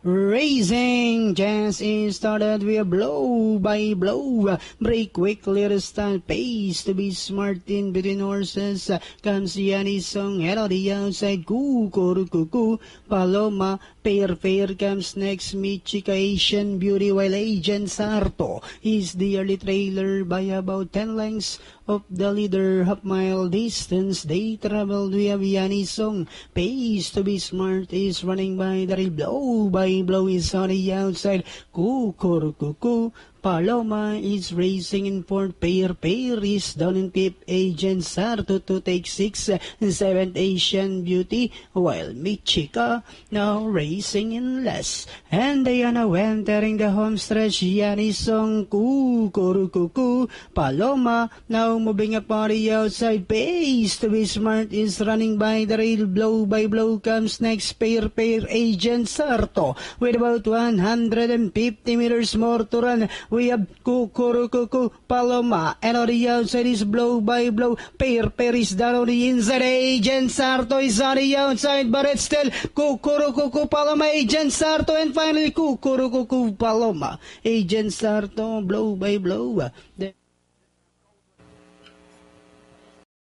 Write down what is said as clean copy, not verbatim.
Racing, Jazz is started with a blow by blow. Break quickly to stand pace to be smart in between horses. Comes Yanni Song, head on the outside. Cuckoo. Paloma, pair comes next. Michika Asian Beauty, while Agent Sarto is the early trailer by about 10 lengths of the leader. Half mile distance they traveled with Yanni Song. Pace to be smart is running by the blow by blow is on the outside. Cuckoo. Paloma is racing in fourth. Pair is down in fifth. Agent Sarto to take 6th. 7th Asian Beauty, while Michika now racing in last. And they are now entering the home stretch. Yanni Song, Cuckoo. Paloma now moving up on the outside. Pace to be smart is running by the rail. Blow by blow comes next. Pair Agent Sarto with about 150 meters more to run. We have Cuckoo, Paloma, and on the outside is blow by blow. Pair is down on the inside. Agent Sarto is on the outside, but it's still Cuckoo, Paloma, Agent Sarto, and finally Cuckoo, Paloma, Agent Sarto, blow by blow.